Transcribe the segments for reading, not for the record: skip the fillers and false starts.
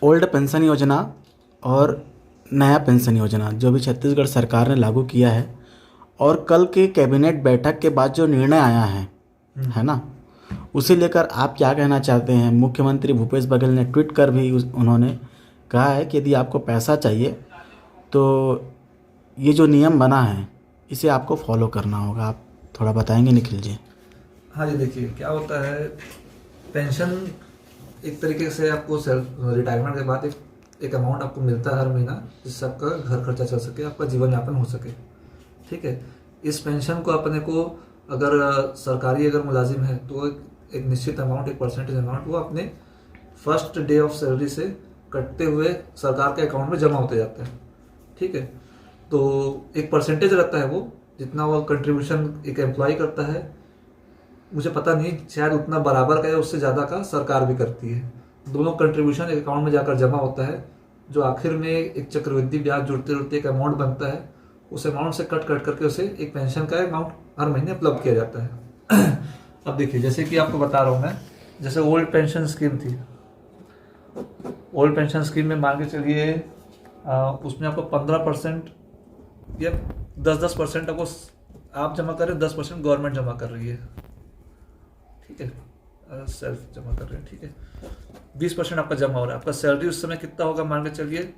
Old pension योजना और नया पेंशन योजना जो भी छत्तीसगढ़ सरकार ने लागू किया है और कल की कैबिनेट बैठक के बाद जो निर्णय आया है ना, उसे लेकर आप क्या कहना चाहते हैं? मुख्यमंत्री भूपेश बघेल ने ट्वीट कर भी उन्होंने कहा है कि यदि आपको पैसा चाहिए तो ये जो नियम बना है इसे आपको फॉलो करना होगा। आप थोड़ा बताएंगे निखिल जी? हाँ जी, देखिए क्या होता है, पेंशन एक तरीके से आपको रिटायरमेंट के बाद एक अमाउंट आपको मिलता है हर महीना, जिससे आपका घर खर्चा चल सके, आपका जीवन यापन हो सके। ठीक है, इस पेंशन को अपने को अगर सरकारी अगर मुलाजिम है तो एक निश्चित अमाउंट, एक परसेंटेज अमाउंट वो अपने फर्स्ट डे ऑफ सैलरी से कटते हुए सरकार के अकाउंट में जमा होते जाता है। ठीक है, तो एक परसेंटेज रहता है, वो जितना वो कंट्रीब्यूशन एक एम्प्लॉय करता है, मुझे पता नहीं, शायद उतना बराबर का या उससे ज़्यादा का सरकार भी करती है। दोनों कंट्रीब्यूशन एक अकाउंट में जाकर जमा होता है, जो आखिर में एक चक्रवृद्धि ब्याज जुड़ते जुड़ते एक अमाउंट बनता है। उस अमाउंट से कट करके उसे एक पेंशन का अमाउंट हर महीने उपलब्ध किया जाता है। अब देखिए, जैसे कि आपको बता रहा हूँ मैं, जैसे ओल्ड पेंशन स्कीम थी, ओल्ड पेंशन स्कीम में मान के चलिए उसमें आपको 15% या 10% आपको आप जमा कर रहे हैं, 10% गवर्नमेंट जमा कर रही है। ठीक है, सेल्फ जमा कर रहे हैं। ठीक है, 20% आपका जमा हो रहा है। आपका सैलरी उस समय कितना होगा, मान के चलिए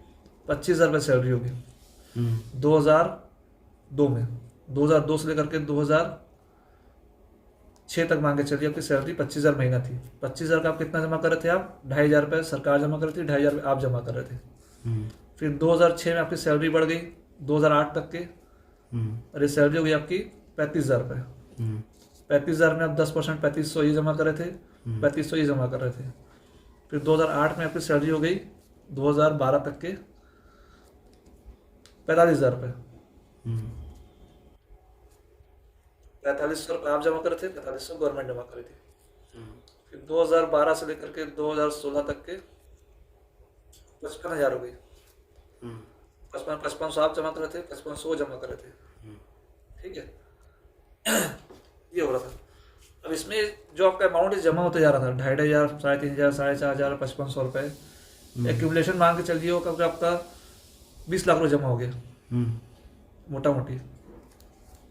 25,000 रुपये सैलरी होगी 2002 में। 2002 से लेकर के 2006 तक मान के चलिए आपकी सैलरी 25,000 महीना थी। 25,000 का आप कितना जमा कर रहे थे? आप 2,500 रुपये सरकार जमा कर रही थी, 2,500 रुपये आप जमा कर रहे थे। फिर 2006 में आपकी सैलरी बढ़ गई 2008 तक के, और ये सैलरी हो गई आपकी 35,000 रुपये। 35,000 में आप 10% 3,500 ये जमा कर रहे थे, 3,500 ये जमा कर रहे थे। फिर 2008 में आपकी सैलरी हो गई 2012 तक के 45,000 रुपये। 45,000 रुपये आप जमा कर रहे थे, 4500 गवर्नमेंट जमा कर रही थी। फिर 2012 से लेकर के 2016 तक के 55,000 हो गई। 5500 आप जमा कर रहे थे, 5500 जमा कर रहे थे। ठीक है, ये हो रहा था। अब इसमें जो आपका अमाउंट जमा होते जा रहा था 2,500, 3,500, 4,500, 5,500 रुपये, एक्यूमुलेशन मान के चलिए हो कब आपका 20 लाख रुपये जमा हो गया मोटा मोटी।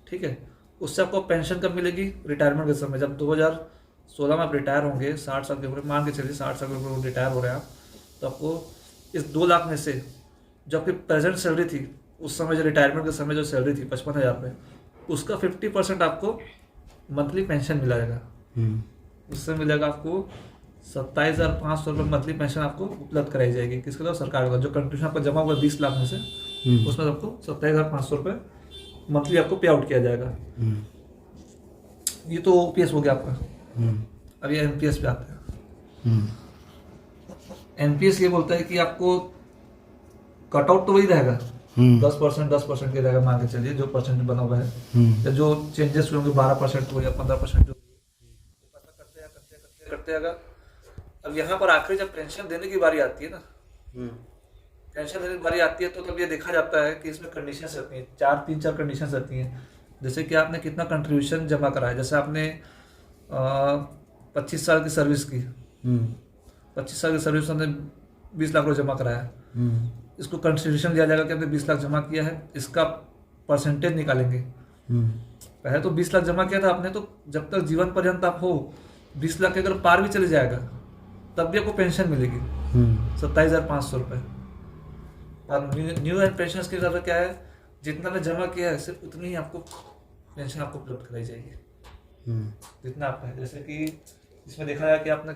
ठीक है, उससे आपको पेंशन कब मिलेगी? रिटायरमेंट के समय, जब 2016 में आप रिटायर होंगे, 60 साल के ऊपर मान के चलिए, 60 साल के ऊपर रिटायर हो रहे हैं आप, तो आपको इस 2 लाख में से जो आपकी प्रेजेंट सैलरी थी उस समय, जो रिटायरमेंट के समय जो सैलरी थी 55,000 रुपये, उसका 50% आपको मंथली पेंशन मिला जाएगा। उससे मिलेगा आपको 27,500 रुपये मंथली पेंशन आपको उपलब्ध कराई जाएगी। किसके द्वारा? सरकार का। जो कंट्रीब्यूशन आपका जमा हुआ 20 लाख में से, उसमें आपको 27,500 रुपये मंथली आपको पे आउट किया जाएगा। ये तो ओपीएस हो गया आपका। अब ये एनपीएस पे आते हैं। एनपीएस ये बोलता है कि आपको कटआउट तो वही रहेगा, 10% के रहेगा, मान के चलिए जो परसेंट बना हुआ है, या जो चेंजेस हुए होंगे 12% हो या 15% जो करते आएगा। अब यहाँ पर आखिरी जब पेंशन देने की बारी आती है ना, पेंशन देने की बारी आती है, तो तब ये देखा जाता है कि इसमें कंडीशंस रहती हैं, 4 कंडीशंस रहती हैं। जैसे कि आपने कितना कंट्रीब्यूशन जमा करा है। जैसे आपने 25 साल की सर्विस की, 25 साल की सर्विस में 20 लाख रुपये जमा कराया, इसको कंसिडरेशन लिया जाएगा कि आपने 20 लाख जमा किया है, इसका परसेंटेज निकालेंगे। पहले तो 20 लाख जमा किया था आपने, तो जब तक जीवन पर्यंत आप हो 20 लाख के अगर पार भी चले जाएगा तब भी आपको पेंशन मिलेगी 27,500 रुपये। और न्यू एंड पेंशन स्कीम का क्या है, जितना आपने जमा किया है सिर्फ उतनी ही आपको पेंशन आपको उपलब्ध कराई जाएगी जितना आपका है। जैसे कि इसमें देखा जाए कि आपने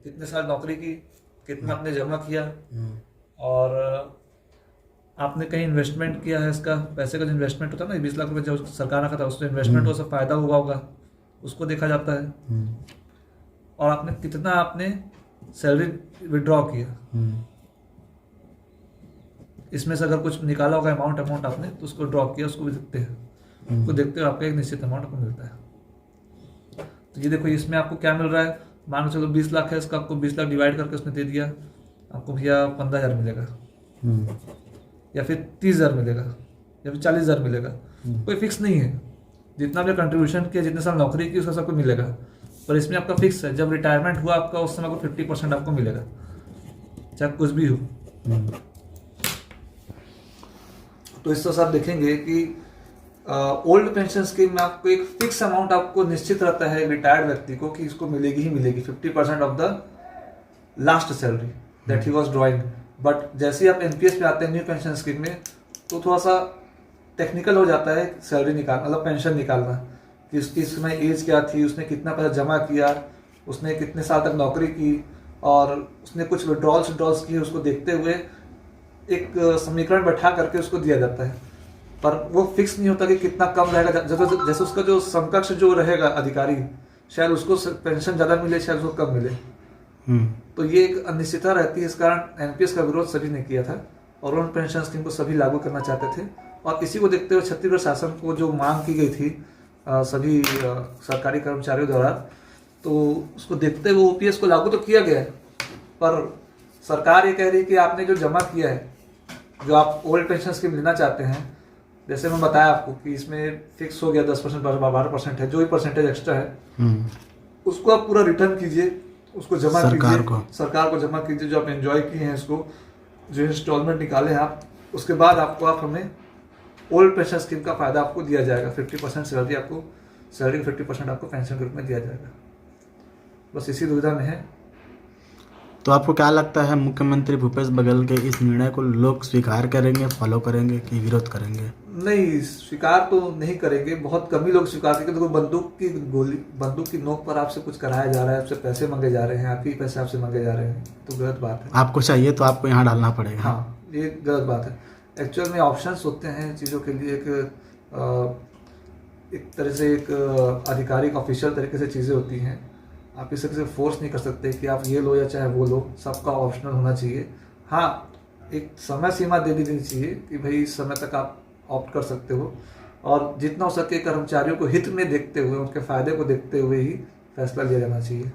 कितने साल नौकरी की, कितना आपने जमा किया, और आपने कहीं इन्वेस्टमेंट किया है, इसका पैसे का जो इन्वेस्टमेंट होता है ना, 20 लाख रुपए जो सरकार रखा था उसमें इन्वेस्टमेंट हो, सब फायदा हुआ होगा, उसको देखा जाता है। और आपने कितना आपने सैलरी विड्रॉ किया, इसमें से अगर कुछ निकाला होगा अमाउंट आपने, तो उसको ड्रॉ किया, उसको भी देखते हैं। उसको देखते हुए आपका एक निश्चित अमाउंट आपको मिलता है। तो ये देखो, इसमें आपको क्या मिल रहा है, मान लो चलो 20 लाख है, इसका आपको 20 लाख डिवाइड करके उसने दे दिया, आपको भैया 15,000 मिलेगा, या फिर 30,000 मिलेगा, या फिर 40,000 मिलेगा। कोई फिक्स नहीं है, जितना भी कंट्रीब्यूशन किया, जितने साल नौकरी की, उसका सबको मिलेगा। पर इसमें आपका फिक्स है, जब रिटायरमेंट हुआ आपका उस समय आपको 50% आपको मिलेगा, चाहे कुछ भी हो। तो इस तरह से आप देखेंगे कि ओल्ड पेंशन स्कीम में आपको एक फिक्स अमाउंट आपको निश्चित रहता है रिटायर्ड व्यक्ति को कि इसको मिलेगी ही मिलेगी, 50% of the last salary that he was drawing. But जैसे ही आप एनपीएस में आते हैं न्यू पेंशन स्कीम में, तो थोड़ा सा टेक्निकल हो जाता है सैलरी मतलब पेंशन निकालना, कि उसकी इस समय एज क्या थी, उसने कितना पैसा जमा किया, उसने कितने साल तक नौकरी की और उसने कुछ विड्रॉल्स किए, उसको देखते हुए एक समीकरण बैठा करके उसको दिया जाता है। पर वो फिक्स नहीं होता कि कितना कम रहेगा, जैसे उसका जो समकक्ष जो रहेगा अधिकारी, शायद उसको पेंशन ज़्यादा मिले, शायद उसको कम मिले। तो ये एक अनिश्चितता रहती है। इस कारण एनपीएस का विरोध सभी ने किया था और ओल्ड पेंशन स्कीम को सभी लागू करना चाहते थे। और इसी को देखते हुए छत्तीसगढ़ शासन को जो मांग की गई थी सभी सरकारी कर्मचारियों द्वारा, तो उसको देखते हुए ओपीएस को लागू तो किया गया है, पर सरकार ये कह रही है कि आपने जो जमा किया है, जो आप ओल्ड पेंशन स्कीम लेना चाहते हैं, जैसे मैं बताया आपको कि इसमें फिक्स हो गया 10% 12% है, जो भी परसेंटेज एक्स्ट्रा है उसको आप पूरा रिटर्न कीजिए, उसको जमा कीजिए, सरकार को जमा कीजिए, जो आप एंजॉय किए हैं इसको, जो इंस्टॉलमेंट निकाले हैं आप, उसके बाद आप हमें ओल्ड पेंशन स्कीम का फायदा आपको दिया जाएगा। 50% सैलरी का 50% आपको पेंशन के रूप में दिया जाएगा। बस इसी दुविधा में है। तो आपको क्या लगता है मुख्यमंत्री भूपेश बघेल के इस निर्णय को लोग स्वीकार करेंगे, फॉलो करेंगे कि विरोध करेंगे? नहीं, स्वीकार तो नहीं करेंगे, बहुत कम ही लोग स्वीकार करेंगे। देखो, बंदूक की नोक पर आपसे कुछ कराया जा रहा है, आपसे पैसे मांगे जा रहे हैं, आपके पैसे आपसे मांगे जा रहे हैं, तो गलत बात है। आपको चाहिए तो आपको यहाँ डालना पड़ेगा। हाँ, ये गलत बात है। एक्चुअल में ऑप्शंस होते हैं चीज़ों के लिए, एक तरह से एक आधिकारिक ऑफिशियल तरीके से चीज़ें होती हैं। आप इसे किसी फोर्स नहीं कर सकते कि आप ये लो या चाहे वो लो, सबका ऑप्शनल होना चाहिए। हाँ, एक समय सीमा दे दी चाहिए कि भाई इस समय तक आप ऑप्ट कर सकते हो, और जितना हो सके कर्मचारियों को हित में देखते हुए, उनके फायदे को देखते हुए ही फैसला लिया जाना चाहिए।